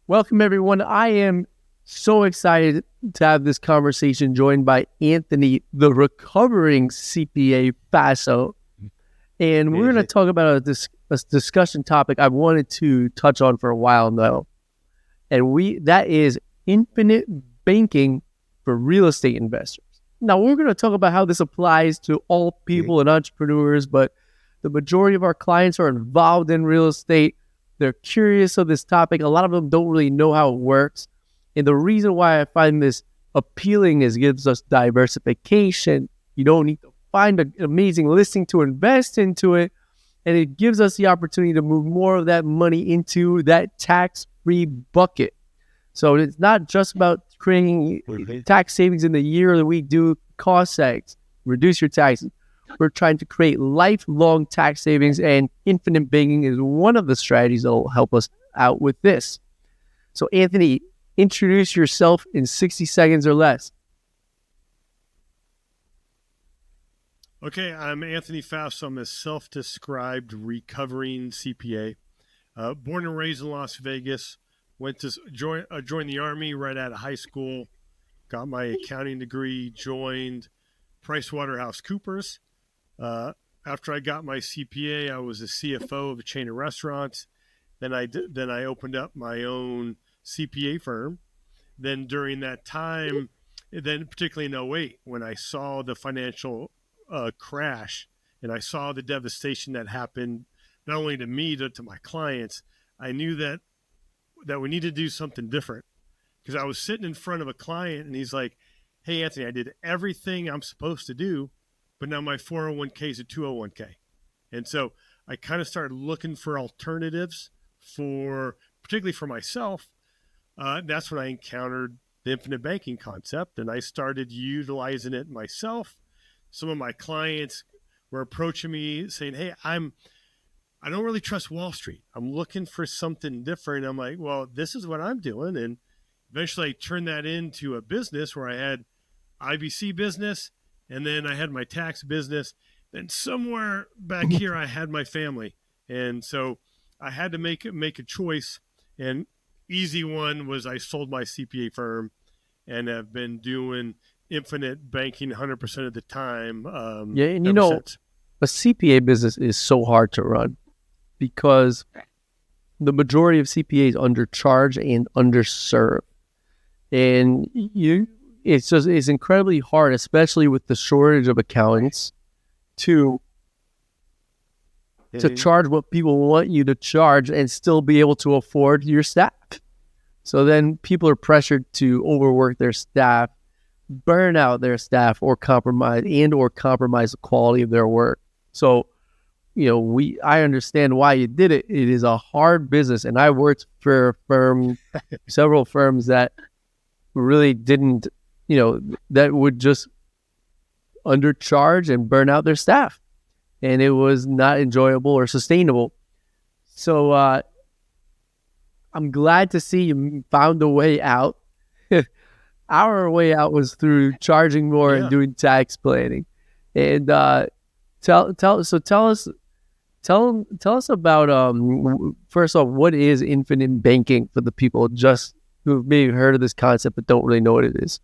Welcome, everyone. I am so excited to have this conversation joined by Anthony, the recovering CPA Faso. And we're going to talk about a discussion topic I wanted to touch on for a while now. And that is infinite banking for real estate investors. Now, we're going to talk about how this applies to all people and entrepreneurs, but the majority of our clients are involved in real estate. They're curious of this topic. A lot of them don't really know how it works. And the reason why I find this appealing is it gives us diversification. You don't need to find an amazing listing to invest into it. And it gives us the opportunity to move more of that money into that tax-free bucket. So it's not just about creating tax savings in the year that we do cost saves, reduce your taxes. We're trying to create lifelong tax savings, and infinite banking is one of the strategies that will help us out with this. So, Anthony, introduce yourself in 60 seconds or less. Okay, I'm Anthony Faso. I'm a self-described recovering CPA. Born and raised in Las Vegas. Went to join the Army right out of high school. Got my accounting degree. Joined PricewaterhouseCoopers. After I got my CPA, I was a CFO of a chain of restaurants. Then I opened up my own CPA firm. Then during that time, then particularly in 2008, when I saw the financial crash and I saw the devastation that happened, not only to me, but to my clients, I knew that we needed to do something different. Because I was sitting in front of a client and he's like, "Hey, Anthony, I did everything I'm supposed to do, but now my 401k is a 201k. And so I kind of started looking for alternatives particularly for myself. That's when I encountered the infinite banking concept, and I started utilizing it myself. Some of my clients were approaching me saying, "Hey, I don't really trust Wall Street. I'm looking for something different." I'm like, "Well, this is what I'm doing." And eventually I turned that into a business where I had IBC business, and then I had my tax business. Then somewhere back here, I had my family. And so I had to make a choice. And easy one was I sold my CPA firm and have been doing infinite banking 100% of the time. And since. A CPA business is so hard to run because the majority of CPAs undercharge and underserve. And it's incredibly hard, especially with the shortage of accountants, to charge what people want you to charge and still be able to afford your staff. So then people are pressured to overwork their staff, burn out their staff, or compromise the quality of their work. So, I understand why you did it. It is a hard business, and I worked for several firms that really didn't, that would just undercharge and burn out their staff. And it was not enjoyable or sustainable. So I'm glad to see you found a way out. Our way out was through charging more and doing tax planning. And tell us about first off, what is infinite banking for the people just who've maybe heard of this concept but don't really know what it is?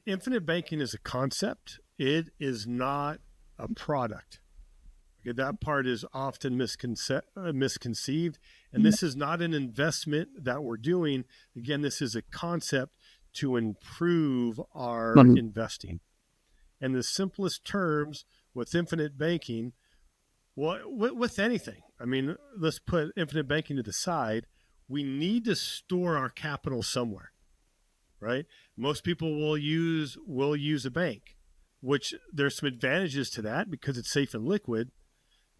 Infinite banking is a concept. It is not a product. Okay, that part is often misconceived. And this is not an investment that we're doing. Again, this is a concept to improve our investing. And the simplest terms with infinite banking, with anything, I mean, let's put infinite banking to the side. We need to store our capital somewhere, right? Most people will use a bank, which there's some advantages to that because it's safe and liquid.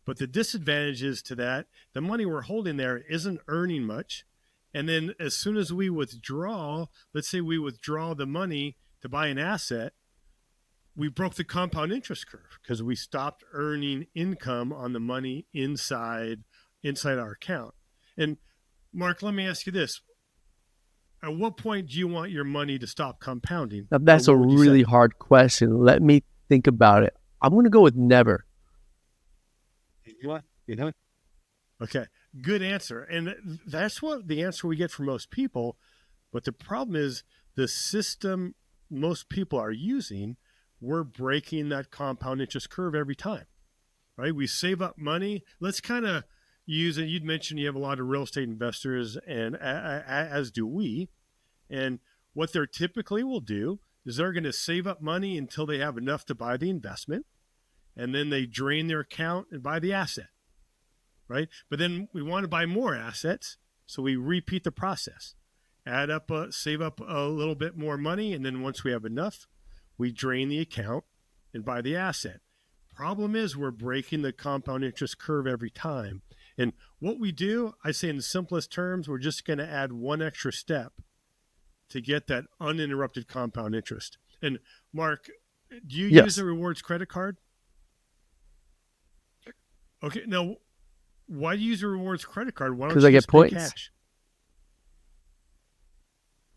But the disadvantages to that, the money we're holding there isn't earning much. And then as soon as we withdraw, let's say we withdraw the money to buy an asset, we broke the compound interest curve because we stopped earning income on the money inside our account. And Mark, let me ask you this. At what point do you want your money to stop compounding? Now, that's a really hard question. Let me think about it. I'm going to go with never. What? You know? Okay, good answer. And that's what the answer we get from most people. But the problem is the system most people are using, we're breaking that compound interest curve every time, right? We save up money. Let's kind of use it. You'd mentioned you have a lot of real estate investors, and as do we. And what they're typically will do is they're going to save up money until they have enough to buy the investment, and then they drain their account and buy the asset, right? But then we want to buy more assets, so we repeat the process. Save up a little bit more money, and then once we have enough, we drain the account and buy the asset. Problem is we're breaking the compound interest curve every time. And what we do, I say in the simplest terms, we're just going to add one extra step to get that uninterrupted compound interest. And Mark, do you use the rewards credit card? Okay, now why do you use a rewards credit card? Why don't you just pay cash?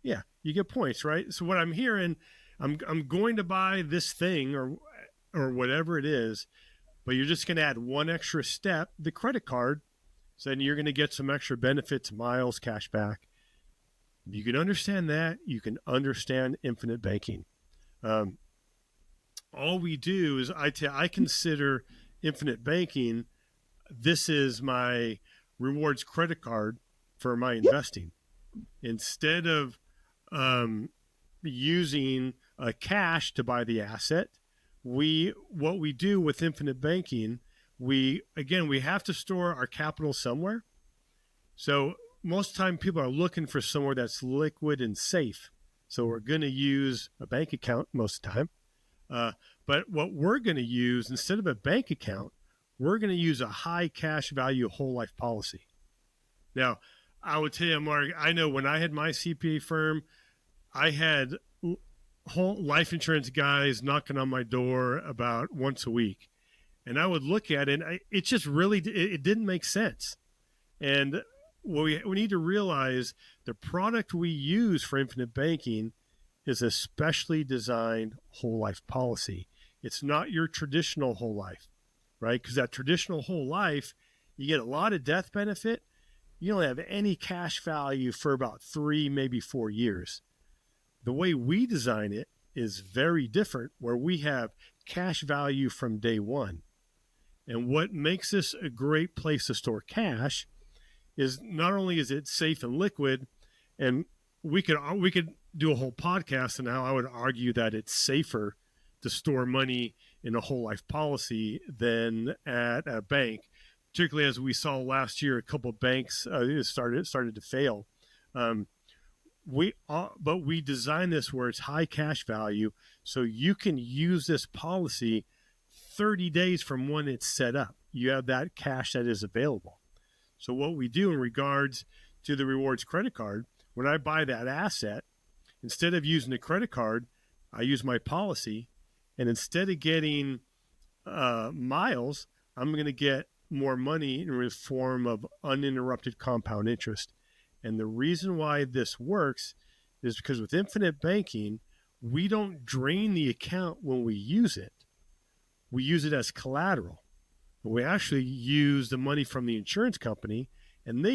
Yeah, you get points, right? So what I'm hearing, I'm going to buy this thing or whatever it is, but you're just going to add one extra step, the credit card, so then you're going to get some extra benefits, miles, cash back. You can understand that. You can understand infinite banking. All we do is I consider infinite banking, this is my rewards credit card for my investing. Instead of using cash to buy the asset, what we do with infinite banking, we have to store our capital somewhere. So most of the time people are looking for somewhere that's liquid and safe. So we're going to use a bank account most of the time. But what we're going to use, instead of a bank account, we're going to use a high cash value whole life policy. Now, I would tell you, Mark, I know when I had my CPA firm, I had whole life insurance guys knocking on my door about once a week. And I would look at it, and it just really, it didn't make sense. And we need to realize the product we use for infinite banking is a specially designed whole life policy. It's not your traditional whole life, right? Because that traditional whole life, you get a lot of death benefit. You don't have any cash value for about 3, maybe 4 years. The way we design it is very different, where we have cash value from day one. And what makes this a great place to store cash is not only is it safe and liquid, and we could do a whole podcast on how I would argue that it's safer to store money in a whole life policy than at a bank, particularly as we saw last year, a couple of banks started to fail. But we design this where it's high cash value, so you can use this policy 30 days from when it's set up. You have that cash that is available. So what we do in regards to the rewards credit card, when I buy that asset, instead of using the credit card, I use my policy, and instead of getting miles, I'm going to get more money in the form of uninterrupted compound interest. And the reason why this works is because with infinite banking, we don't drain the account when we use it. We use it as collateral. We actually use the money from the insurance company, and they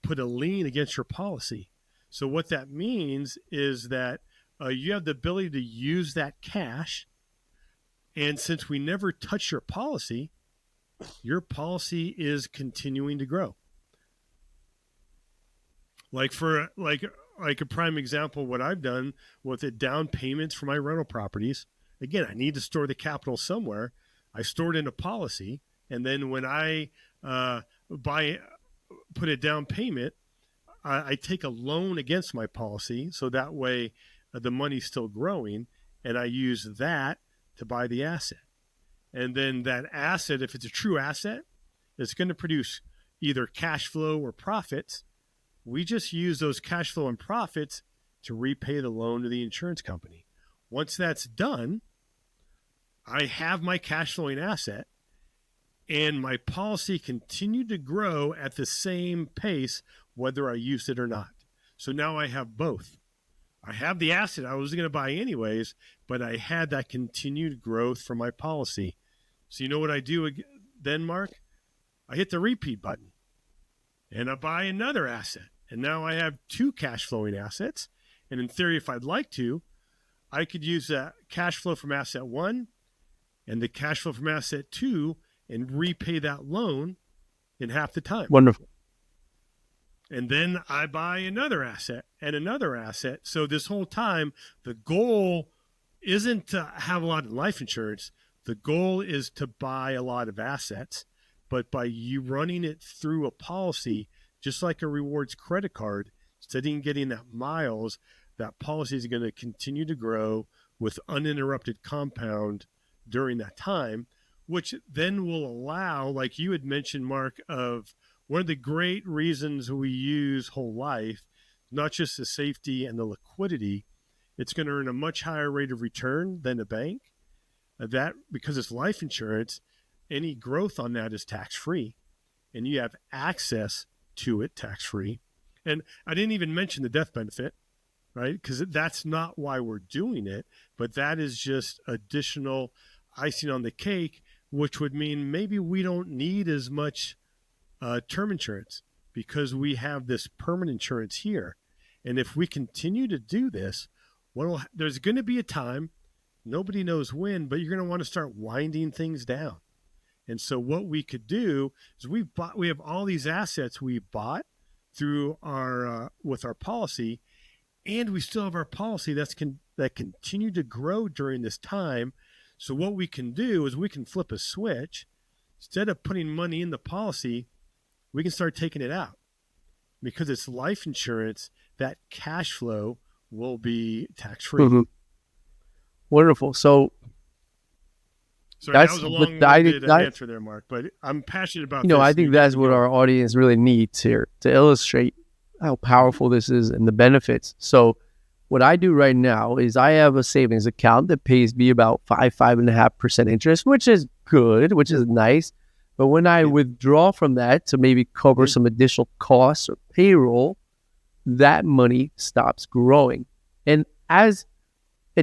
put a lien against your policy. So what that means is that you have the ability to use that cash, and since we never touch your policy is continuing to grow. Like a prime example, what I've done with the down payments for my rental properties, again, I need to store the capital somewhere. I store it in a policy, and then when I put a down payment, I take a loan against my policy, so that way the money's still growing, and I use that to buy the asset. And then that asset, if it's a true asset, it's going to produce either cash flow or profits. We just use those cash flow and profits to repay the loan to the insurance company. Once that's done, I have my cash flowing asset, and my policy continued to grow at the same pace, whether I used it or not. So now I have both. I have the asset I was going to buy anyways, but I had that continued growth from my policy. So you know what I do then, Mark? I hit the repeat button and I buy another asset. And now I have 2 cash flowing assets. And in theory, if I'd like to, I could use that cash flow from asset 1 and the cash flow from asset 2 and repay that loan in half the time. Wonderful. And then I buy another asset and another asset. So this whole time, the goal isn't to have a lot of life insurance. The goal is to buy a lot of assets. But by you running it through a policy, just like a rewards credit card, instead of getting that miles, that policy is going to continue to grow with uninterrupted compound during that time, which then will allow, like you had mentioned, Mark, of one of the great reasons we use whole life, not just the safety and the liquidity, it's going to earn a much higher rate of return than a bank. That, because it's life insurance, any growth on that is tax-free, and you have access to it tax-free. And I didn't even mention the death benefit, right? Because that's not why we're doing it, but that is just additional icing on the cake, which would mean maybe we don't need as much term insurance because we have this permanent insurance here. And if we continue to do this, there's going to be a time, nobody knows when, but you're going to want to start winding things down. And so what we could do is we have all these assets we bought through our with our policy, and we still have our policy that continue to grow during this time. So what we can do is we can flip a switch. Instead of putting money in the policy, we can start taking it out. Because it's life insurance, that cash flow will be tax-free. Mm-hmm. Wonderful. So that was a long-winded answer there, Mark, but I'm passionate about this. I think that's what our audience really needs here to illustrate how powerful this is and the benefits. So what I do right now is I have a savings account that pays me about 5.5% interest, which is good, which is nice. But when I withdraw from that to maybe cover some additional costs or payroll, that money stops growing. And in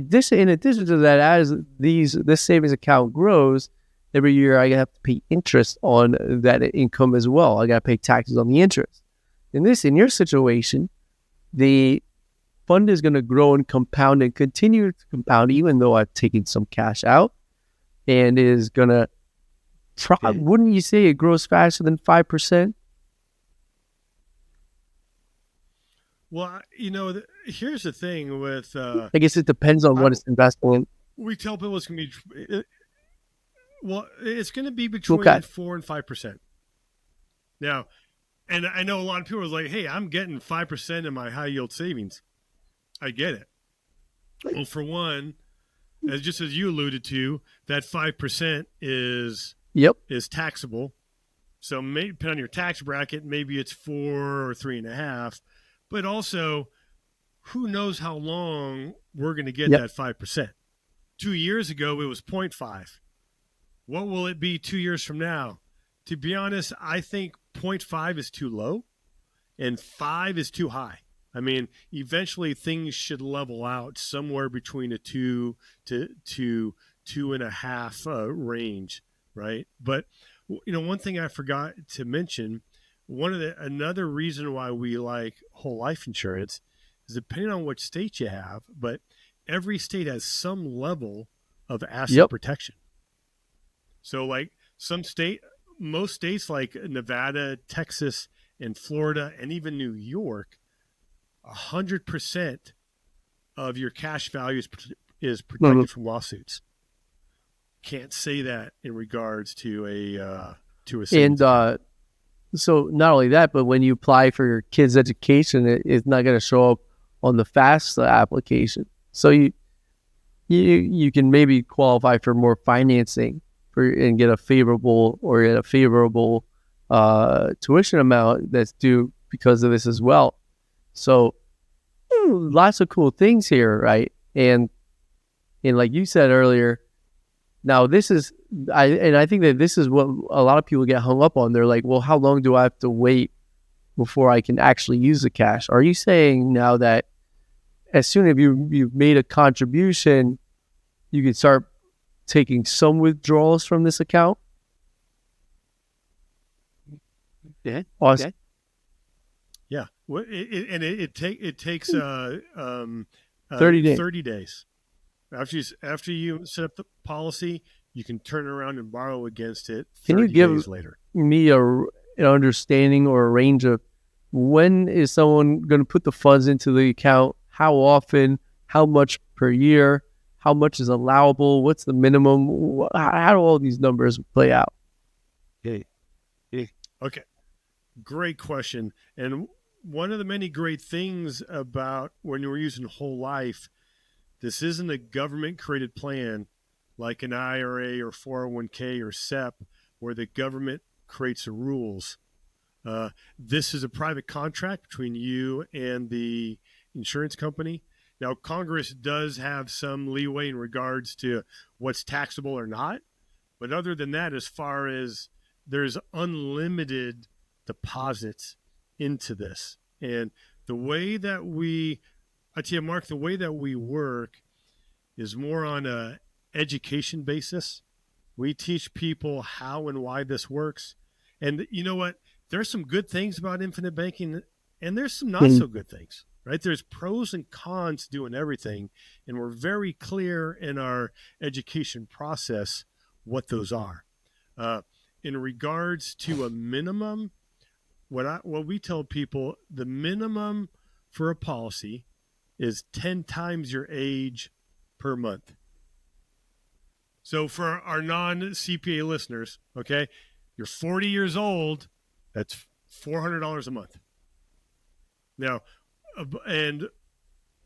addition to that, as this savings account grows, every year I have to pay interest on that income as well. I got to pay taxes on the interest. In your situation, the fund is going to grow and compound and continue to compound, even though I've taken some cash out, and is going to wouldn't you say it grows faster than 5%? Well, here's the thing with... I guess it depends on what it's investing in. We tell people it's going to be... it's going to be between 4 and 5%. Now, and I know a lot of people are like, hey, I'm getting 5% in my high yield savings. I get it. Well, for one, just as you alluded to, that 5% is taxable. So maybe depending on your tax bracket, maybe it's 4 or 3.5. But also, who knows how long we're going to get that 5%? 2 years ago, it was 0.5. What will it be 2 years from now? To be honest, I think 0.5 is too low and 5 is too high. I mean, eventually things should level out somewhere between a 2 to 2.5 range, right? But one thing I forgot to mention, another reason why we like whole life insurance is depending on which state you have, but every state has some level of asset protection. So like most states like Nevada, Texas, and Florida, and even New York, 100% of your cash value is protected from lawsuits. Can't say that in regards to a savings account. So not only that, but when you apply for your kid's education, it's not going to show up on the FAFSA application. So you can maybe qualify for more financing and get a favorable tuition amount that's due because of this as well. So lots of cool things here, right? And like you said earlier, now I think that this is what a lot of people get hung up on. They're like, well, how long do I have to wait before I can actually use the cash? Are you saying now that as soon as you've made a contribution, you can start taking some withdrawals from this account? Awesome. Yeah. Well, it takes 30 days. 30 days. After you set up the policy, you can turn around and borrow against it 30 Can you give days later. me an understanding or a range of when is someone going to put the funds into the account? How often? How much per year? How much is allowable? What's the minimum? How do all these numbers play out? Okay. Great question. And one of the many great things about when we're using whole life, this isn't a government created plan like an IRA or 401k or SEP where the government creates the rules. This is a private contract between you and the insurance company. Now, Congress does have some leeway in regards to what's taxable or not. But other than that, as far as there's unlimited deposits into this. And the way that I tell you, Mark, the way that we work is more on a education basis. We teach people how and why this works. And you know what? There's some good things about infinite banking, and there's some not so good things, right? There's pros and cons doing everything. And we're very clear in our education process what those are. In regards to a minimum, what we tell people, the minimum for a policy is 10 times your age per month. So for our non-CPA listeners, okay, you're 40 years old, that's $400 a month. Now,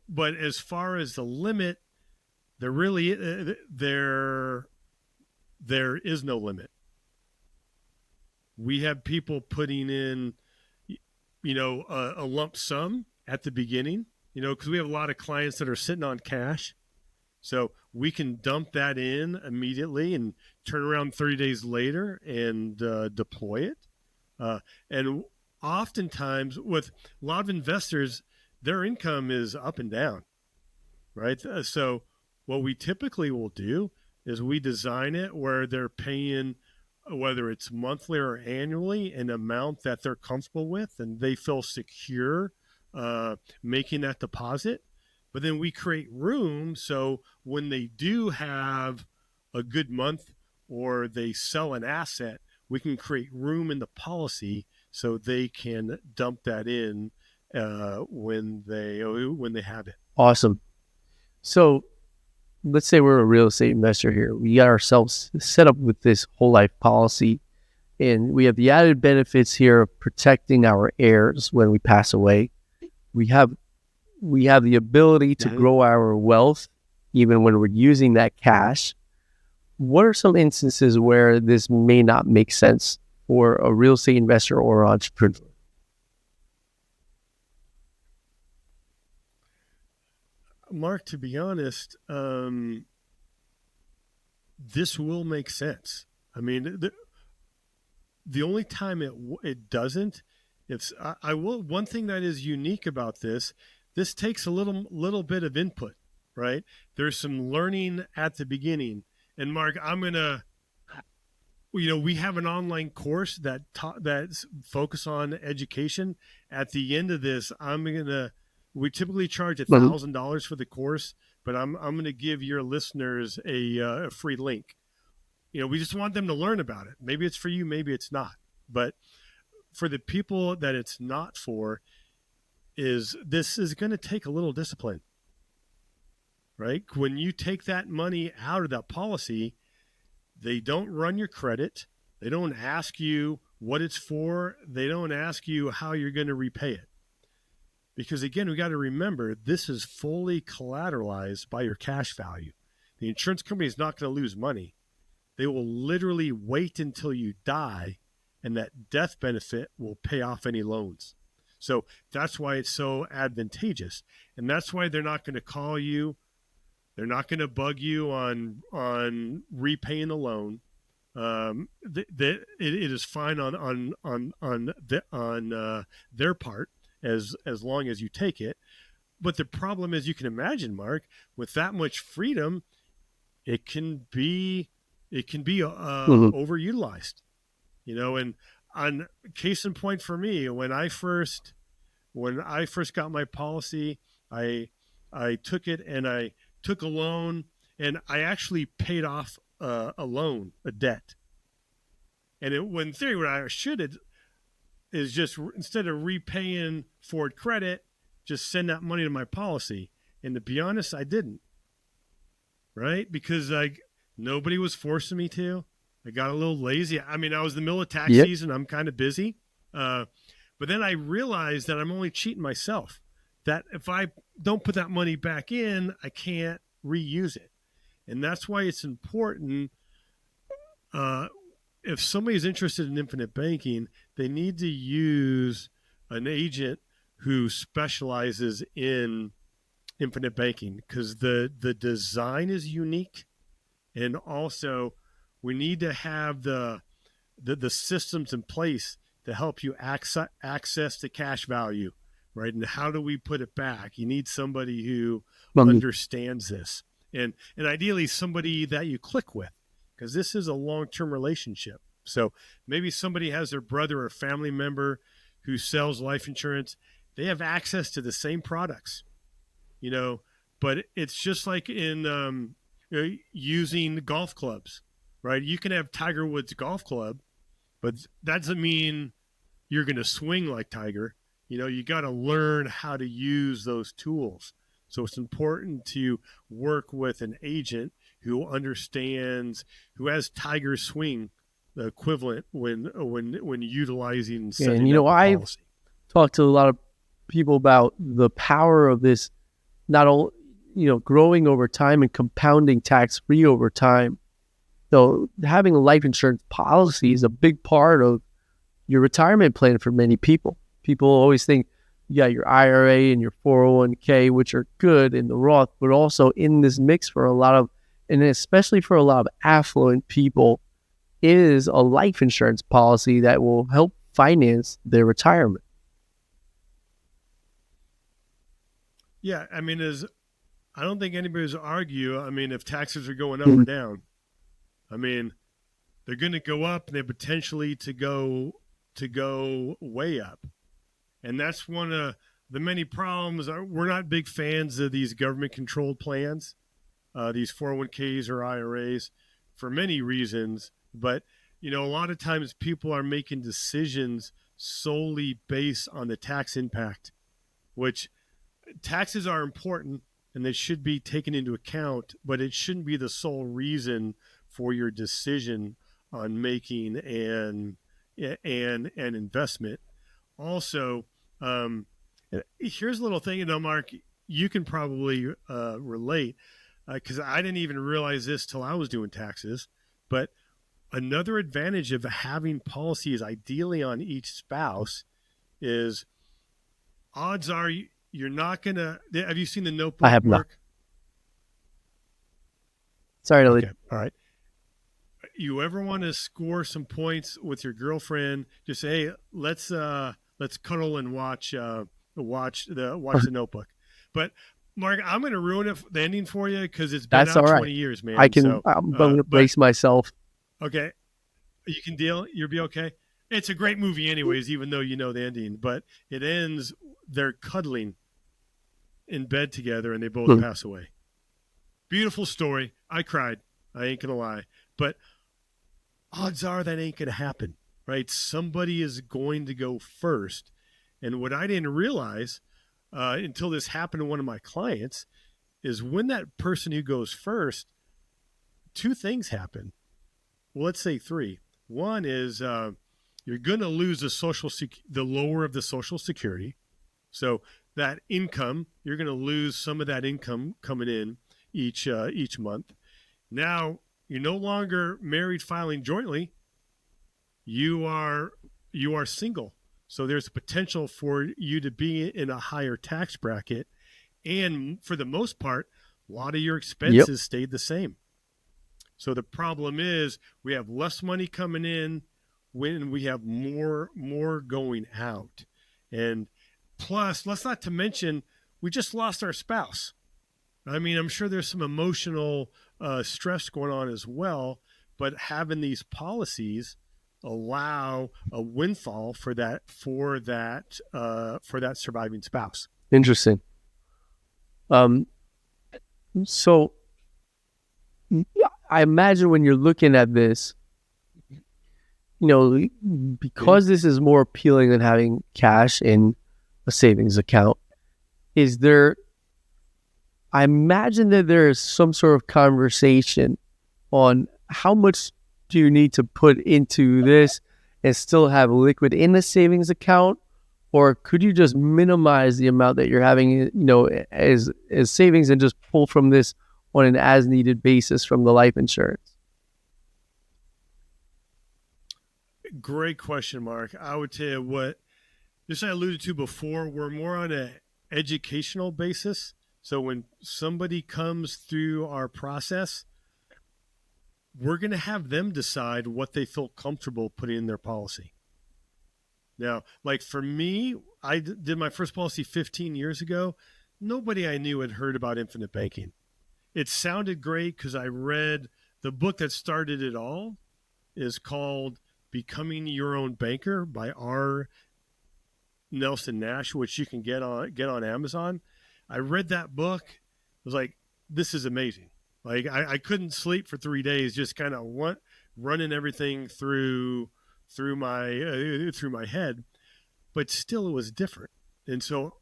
but as far as the limit, there is no limit. We have people putting in, a lump sum at the beginning, because we have a lot of clients that are sitting on cash. So we can dump that in immediately and turn around 30 days later and deploy it. And oftentimes with a lot of investors, their income is up and down, right? So what we typically will do is we design it where they're paying, whether it's monthly or annually, an amount that they're comfortable with and they feel secure making that deposit. But then we create room so when they do have a good month or they sell an asset, we can create room in the policy so they can dump that in when they have it. Awesome. So let's say we're a real estate investor here. We got ourselves set up with this whole life policy, and we have the added benefits here of protecting our heirs when we pass away. We have the ability to grow our wealth even when we're using that cash. What are some instances where this may not make sense for a real estate investor or entrepreneur? Mark, to be honest, this will make sense. I mean, the only time it doesn't, one thing that is unique about this takes a little bit of input, right? There's some learning at the beginning. And Mark, we have an online course that's focused on education. At the end of this, we typically charge $1,000 for the course, but I'm going to give your listeners a free link. We just want them to learn about it. Maybe it's for you, maybe it's not. But for the people that it's not for, this is going to take a little discipline, right? When you take that money out of that policy, they don't run your credit. They don't ask you what it's for. They don't ask you how you're going to repay it. Because again, we got to remember, this is fully collateralized by your cash value. The insurance company is not going to lose money. They will literally wait until you die, and that death benefit will pay off any loans. So that's why it's so advantageous. And that's why they're not going to call you. They're not going to bug you on repaying the loan. It is fine on their part as long as you take it. But the problem is, you can imagine, Mark, with that much freedom, it can be overutilized. And on case in point for me, when I first got my policy, I took it and I took a loan, and I actually paid off a loan, a debt. And in theory, what I should have is just, instead of repaying Ford credit, just send that money to my policy. And to be honest, I didn't, right? Because nobody was forcing me to. I got a little lazy. I mean, I was in the middle of tax season. I'm kind of busy. But then I realized that I'm only cheating myself, that if I don't put that money back in, I can't reuse it. And that's why it's important. If somebody's interested in infinite banking, they need to use an agent who specializes in infinite banking, because the design is unique. And also we need to have the systems in place to help you access the cash value, right? And how do we put it back? You need somebody who understands this, and ideally somebody that you click with, because this is a long-term relationship. So maybe somebody has their brother or family member who sells life insurance. They have access to the same products, but it's just like in using golf clubs, right? You can have Tiger Woods golf club, but that doesn't mean you're going to swing like Tiger. You got to learn how to use those tools. So it's important to work with an agent who understands, who has Tiger's swing, the equivalent when utilizing and setting up a policy. I've talked to a lot of people about the power of this, not only growing over time and compounding tax-free over time. So having a life insurance policy is a big part of your retirement plan for many people. People always think you got your IRA and your 401k, which are good in the Roth, but also in this mix for a lot of, and especially for a lot of affluent people, is a life insurance policy that will help finance their retirement. Yeah, I mean, I don't think anybody's argue. I mean, if taxes are going up or down, I mean, they're going to go up, and they potentially to go way up. And that's one of the many problems. We're not big fans of these government-controlled plans, these 401ks or IRAs, for many reasons. But, a lot of times people are making decisions solely based on the tax impact, which taxes are important and they should be taken into account, but it shouldn't be the sole reason for your decision on making an investment. Also, here's a little thing, Mark, you can probably relate, because I didn't even realize this till I was doing taxes. But another advantage of having policies ideally on each spouse is odds are you're not going to... Have you seen The Notebook? I have not. Sorry to leave. All right. You ever want to score some points with your girlfriend? Just say, hey, let's cuddle and watch The Notebook. But Mark, I'm going to ruin the ending for you because it's been out 20 years, man. I'm going to brace myself. Okay, you can deal. You'll be okay. It's a great movie, anyways, even though you know the ending. But it ends. They're cuddling in bed together, and they both pass away. Beautiful story. I cried. I ain't gonna lie. But odds are that ain't gonna happen, right? Somebody is going to go first. And what I didn't realize until this happened to one of my clients is when that person who goes first, two things happen. Well, let's say three. One is you're going to lose the lower of the Social Security. So that income, you're going to lose some of that income coming in each month. Now you're no longer married filing jointly. You are single. So there's a potential for you to be in a higher tax bracket. And for the most part, a lot of your expenses stayed the same. So the problem is we have less money coming in when we have more going out. And plus, let's not to mention, we just lost our spouse. I mean, I'm sure there's some emotional stress going on as well, but having these policies allow a windfall for that surviving spouse. Interesting. So I imagine when you're looking at this, because this is more appealing than having cash in a savings account, I imagine that there is some sort of conversation on how much do you need to put into this and still have liquid in the savings account, or could you just minimize the amount that you're having, as savings and just pull from this on an as needed basis from the life insurance? Great question, Mark. I would tell you what, just I alluded to before, we're more on an educational basis. So when somebody comes through our process, we're going to have them decide what they feel comfortable putting in their policy. Now, like for me, I did my first policy 15 years ago. Nobody I knew had heard about infinite banking. It sounded great because I read the book that started it all is called Becoming Your Own Banker by R. Nelson Nash, which you can get on Amazon. I read that book. I was like, this is amazing. Like I couldn't sleep for 3 days, just kind of running everything through my head, but still it was different. And so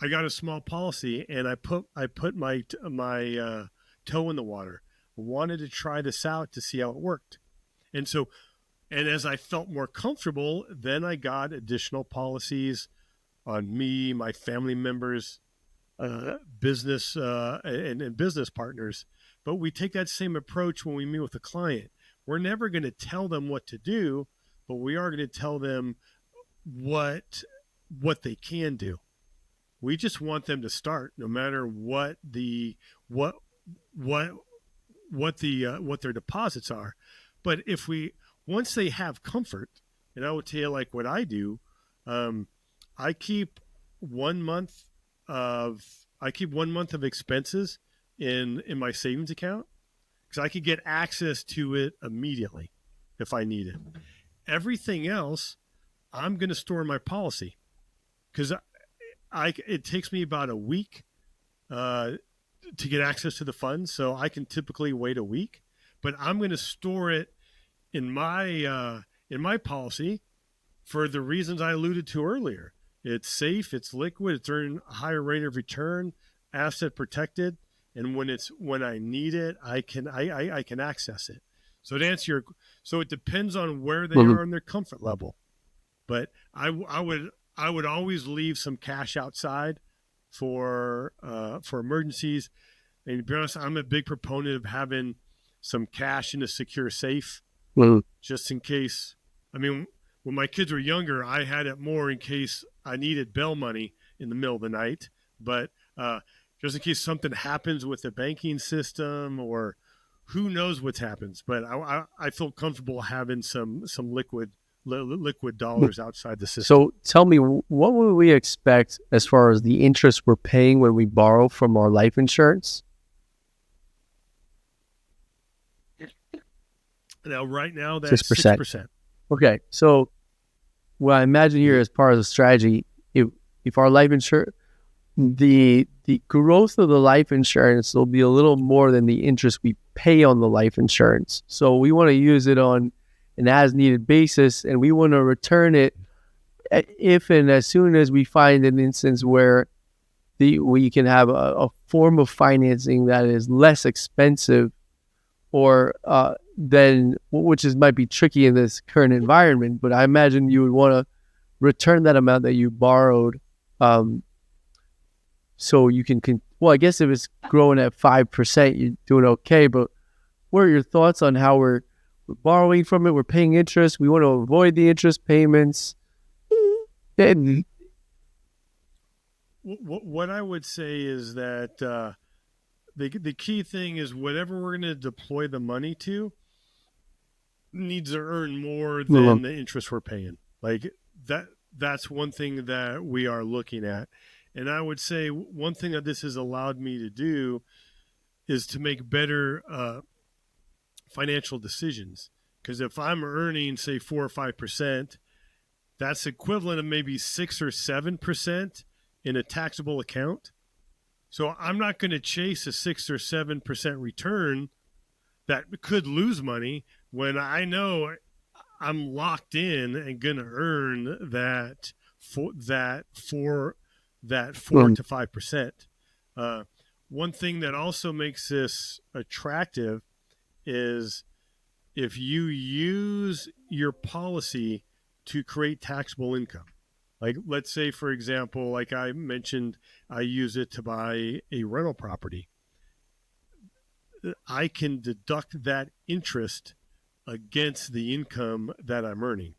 I got a small policy and I put my toe in the water. Wanted to try this out to see how it worked. And as I felt more comfortable, then I got additional policies on me, my family members, business and business partners. But we take that same approach when we meet with a client. We're never going to tell them what to do, but we are going to tell them what they can do. We just want them to start, no matter what their deposits are. But once they have comfort, and I would tell you like what I do, I keep 1 month of expenses in my savings account because I could get access to it immediately if I need it. Everything else, I'm going to store in my policy because it takes me about a week to get access to the funds, so I can typically wait a week. But I'm going to store it in my policy for the reasons I alluded to earlier. It's safe, it's liquid, it's earning a higher rate of return, asset protected, and when I need it, I can access it. So to answer so it depends on where they are in their comfort level. But I would always leave some cash outside for emergencies. And to be honest, I'm a big proponent of having some cash in a secure safe, just in case. I mean, when my kids were younger, I had it more in case I needed bail money in the middle of the night. But just in case something happens with the banking system, or who knows what happens. But I feel comfortable having some liquid dollars outside the system. So tell me, what would we expect as far as the interest we're paying when we borrow from our life insurance? Now, right now, that's 6%. Okay, so what I imagine here as part of the strategy, if our life insurance, the growth of the life insurance will be a little more than the interest we pay on the life insurance. So we want to use it on an as-needed basis, and we want to return it if and as soon as we find an instance where we can have a form of financing that is less expensive, or might be tricky in this current environment. But I imagine you would want to return that amount that you borrowed, so you can. Well, I guess if it's growing at 5%, you're doing okay. But what are your thoughts on how we're borrowing from it? We're paying interest. We want to avoid the interest payments. What I would say is that the key thing is whatever we're going to deploy the money to needs to earn more than the interest we're paying. Like that's one thing that we are looking at. And I would say one thing that this has allowed me to do is to make better financial decisions. Because if I'm earning, say, 4 or 5%, that's equivalent of maybe 6 or 7% in a taxable account. So I'm not going to chase a 6 or 7% return that could lose money when I know I'm locked in and going to earn that 4 to 5%. One thing that also makes this attractive is if you use your policy to create taxable income. Like, let's say, for example, like I mentioned, I use it to buy a rental property. I can deduct that interest against the income that I'm earning.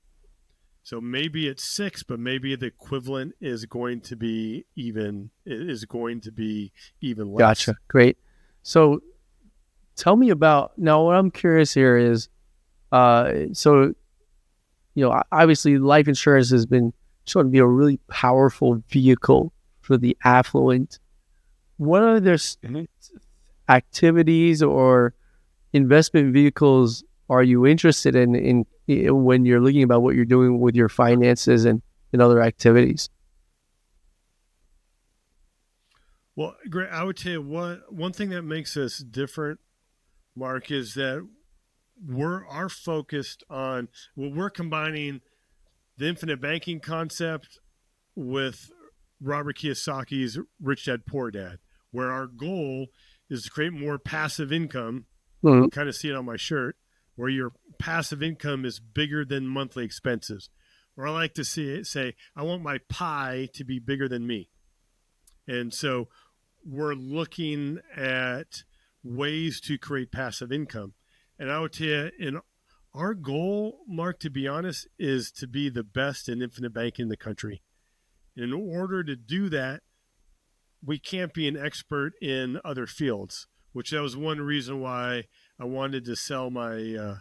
So maybe it's 6, but maybe the equivalent is going to be even less. Gotcha. Great. So tell me about, now what I'm curious here is, obviously life insurance has been shown to be a really powerful vehicle for the affluent. What other activities or investment vehicles are you interested in when you're looking about what you're doing with your finances and other activities? Well, great. I would tell you one thing that makes us different, Mark, is that we're focused on, we're combining the infinite banking concept with Robert Kiyosaki's Rich Dad Poor Dad, where our goal is to create more passive income. You can kind of see it on my shirt, where your passive income is bigger than monthly expenses. Or I like to say, I want my pie to be bigger than me. And so we're looking at ways to create passive income. And I would tell you, our goal, Mark, to be honest, is to be the best in infinite banking in the country. In order to do that, we can't be an expert in other fields, which that was one reason why I wanted to sell my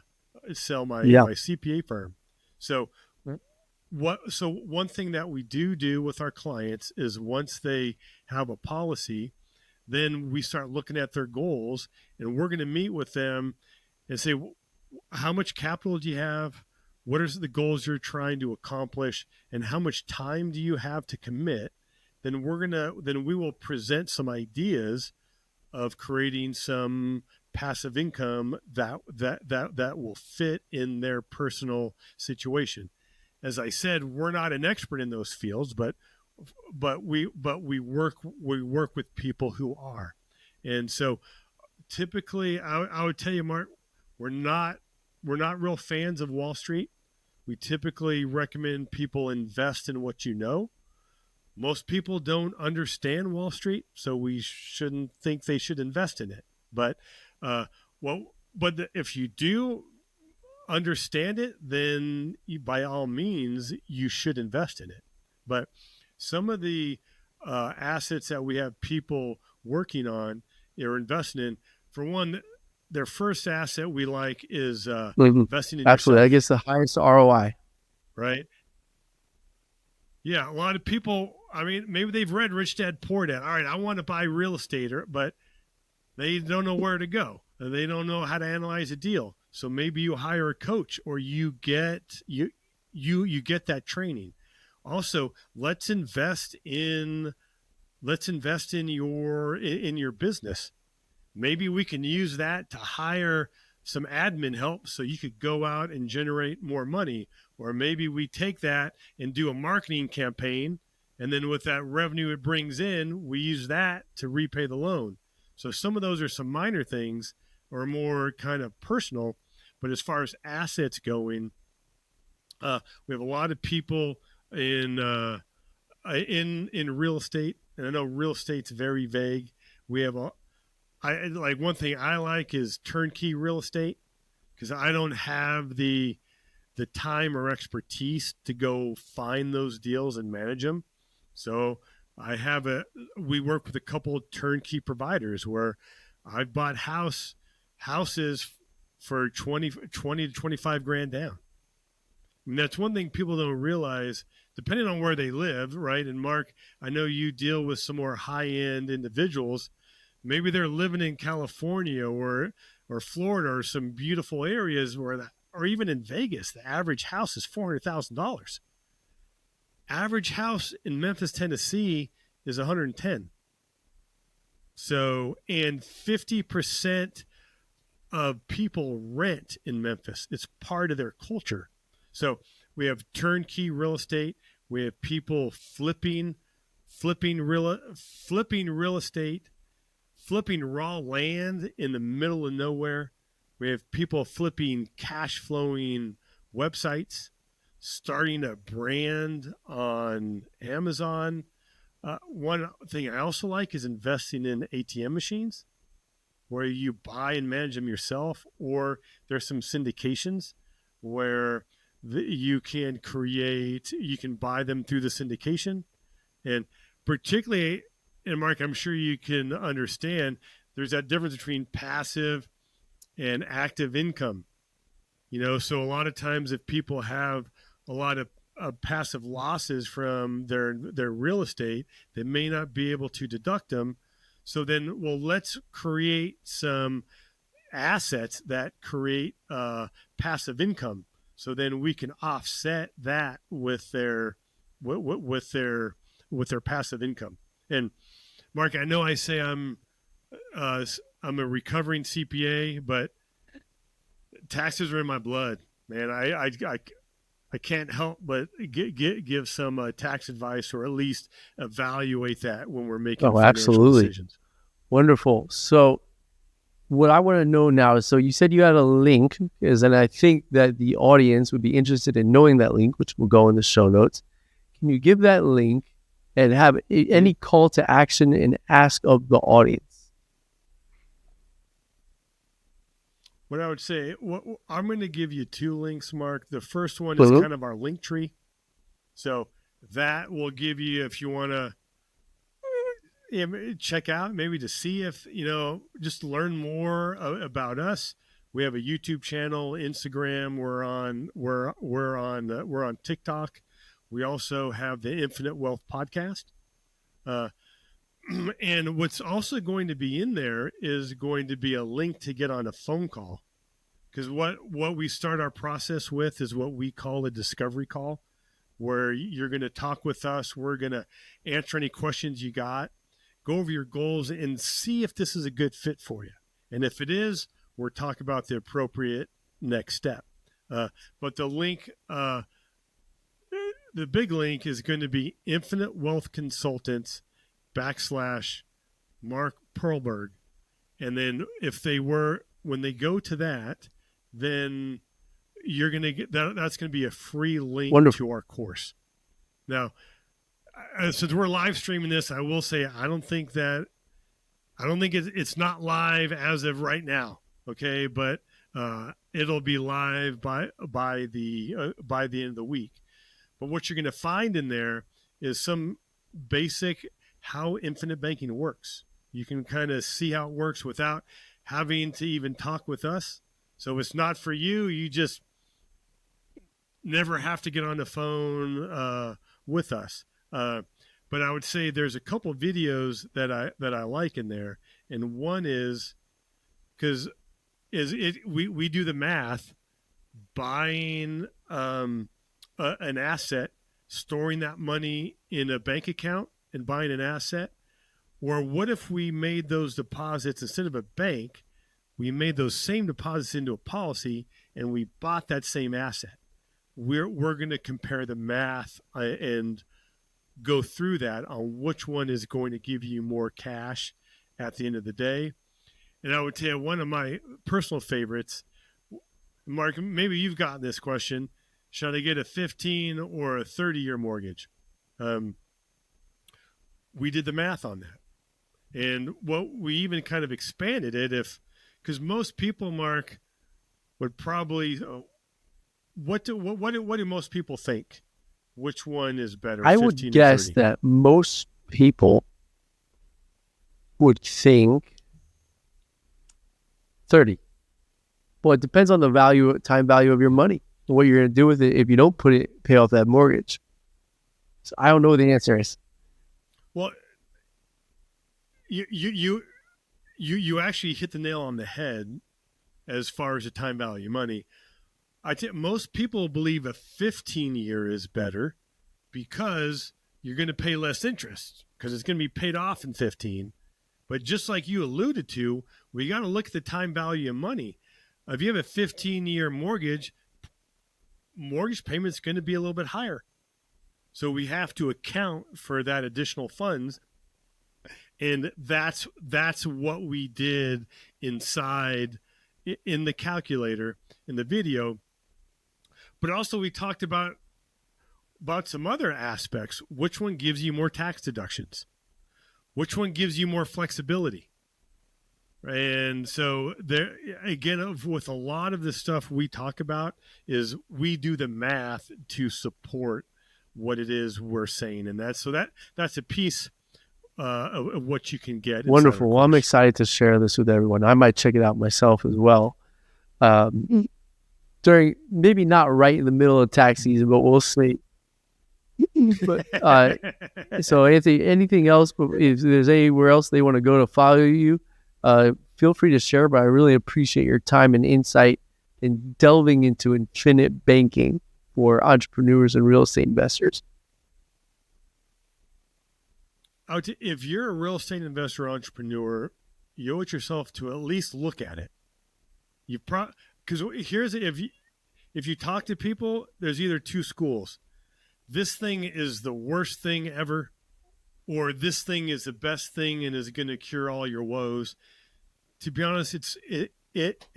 CPA firm. So one thing that we do with our clients is once they have a policy, then we start looking at their goals, and we're going to meet with them and say, how much capital do you have? What are the goals you're trying to accomplish? And how much time do you have to commit? Then we will present some ideas of creating some passive income that will fit in their personal situation. As I said, we're not an expert in those fields, but we work with people who are. And so typically I would tell you, Mark, we're not real fans of Wall Street. We typically recommend people invest in what you know. Most people don't understand Wall Street, so we shouldn't think they should invest in it. But if you do understand it, then by all means you should invest in it. But some of the assets that we have people working on or investing in, for one, their first asset we like is investing in Absolutely. yourself. I guess the highest ROI. Right? Yeah, a lot of people, I mean, maybe they've read Rich Dad Poor Dad. All right, I want to buy real estate, but they don't know where to go. They don't know how to analyze a deal. So maybe you hire a coach, or you get that training. Also, let's invest in your business. Maybe we can use that to hire some admin help so you could go out and generate more money. Or maybe we take that and do a marketing campaign, and then with that revenue it brings in, we use that to repay the loan. So some of those are some minor things or more kind of personal. But as far as assets going, we have a lot of people in real estate, and I know real estate's very vague. We have one thing I like is turnkey real estate, because I don't have the time or expertise to go find those deals and manage them. So we work with a couple of turnkey providers where I've bought houses for 20 to 25 grand down. And that's one thing people don't realize, depending on where they live, right? And Mark, I know you deal with some more high-end individuals. Maybe they're living in California or Florida or some beautiful areas where or even in Vegas, the average house is $400,000. Average house in Memphis, Tennessee is 110. So, and 50% of people rent in Memphis. It's part of their culture. So we have turnkey real estate. We have people flipping real estate, flipping raw land in the middle of nowhere. We have people flipping cash flowing websites, starting a brand on Amazon. One thing I also like is investing in ATM machines where you buy and manage them yourself, or there's some syndications where you can buy them through the syndication. And particularly, and Mark, I'm sure you can understand, there's that difference between passive and active income. So a lot of times if people have a lot of passive losses from their real estate, they may not be able to deduct them. So then, let's create some assets that create passive income. So then we can offset that with their passive income. And Mark, I know I say I'm a recovering CPA, but taxes are in my blood, man. I can't help but give some tax advice, or at least evaluate that when we're making financial decisions. Wonderful. So what I want to know now is, so you said you had a link, and I think that the audience would be interested in knowing that link, which will go in the show notes. Can you give that link and have any call to action and ask of the audience? What I would say, I'm going to give you two links, Mark. The first one is kind of our link tree. So that will give you, if you want to check out, maybe to see if, just learn more about us. We have a YouTube channel, Instagram. We're on TikTok. We also have the Infinite Wealth podcast. And what's also going to be in there is going to be a link to get on a phone call. Because what we start our process with is what we call a discovery call, where you're going to talk with us. We're going to answer any questions you got, go over your goals, and see if this is a good fit for you. And if it is, we're talking about the appropriate next step. But the link, the big link is going to be Infinite Wealth Consultants / Mark Perlberg. And then when they go to that, then you're going to get that. That's going to be a free link to our course. Now, since we're live streaming this, I will say I don't think it's not live as of right now. Okay, but it'll be live by the end of the week. But what you're going to find in there is some basic how infinite banking works. You can kind of see how it works without having to even talk with us. So it's not for you. You just never have to get on the phone with us. But I would say there's a couple of videos that I like in there, and one is because we do the math, buying an asset, storing that money in a bank account, and buying an asset. Or what if we made those deposits instead of a bank? We made those same deposits into a policy, and we bought that same asset. We're going to compare the math and go through that on which one is going to give you more cash at the end of the day. And I would tell you one of my personal favorites, Mark, maybe you've gotten this question: should I get a 15 or a 30-year mortgage? We did the math on that, and we even kind of expanded it because most people, Mark, would probably what do most people think? Which one is better? I would guess that most people would think 30. Well, it depends on the time value of your money and what you're going to do with it if you don't pay off that mortgage. So I don't know what the answer is. Well, you actually hit the nail on the head as far as the time value of money. I think most people believe a 15-year is better because you're going to pay less interest because it's going to be paid off in 15. But just like you alluded to, we got to look at the time value of money. If you have a 15-year mortgage payment's going to be a little bit higher. So we have to account for that additional funds. And that's what we did inside in the calculator in the video. But also we talked about some other aspects. Which one gives you more tax deductions? Which one gives you more flexibility? And so there again, with a lot of the stuff we talk about is we do the math to support what it is we're saying. And that's a piece of what you can get. Wonderful. Well, I'm excited to share this with everyone. I might check it out myself as well. During, maybe not right in the middle of tax season, but we'll see. But so Anthony, anything else? If there's anywhere else they want to go to follow you, feel free to share. But I really appreciate your time and insight in delving into infinite banking for entrepreneurs and real estate investors. If you're a real estate investor or entrepreneur, you owe it yourself to at least look at it. Because if you talk to people, there's either two schools. This thing is the worst thing ever, or this thing is the best thing and is going to cure all your woes. To be honest, it's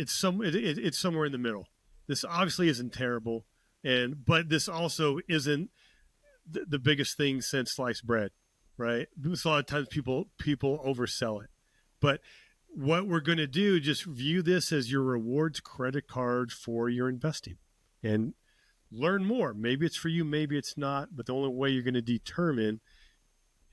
somewhere in the middle. This obviously isn't terrible, but this also isn't the biggest thing since sliced bread, right? Because a lot of times people oversell it. But what we're going to do, just view this as your rewards credit card for your investing, and learn more. Maybe it's for you, maybe it's not, but the only way you're going to determine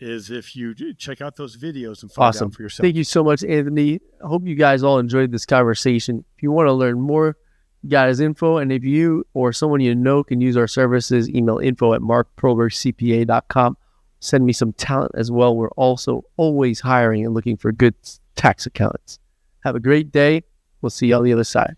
is if you check out those videos and find out for yourself. Thank you so much, Anthony. I hope you guys all enjoyed this conversation. If you want to learn more, you got his info, and if you or someone you know can use our services, email info@markprogorcpa.com. Send me some talent as well. We're also always hiring and looking for good tax accountants. Have a great day. We'll see you on the other side.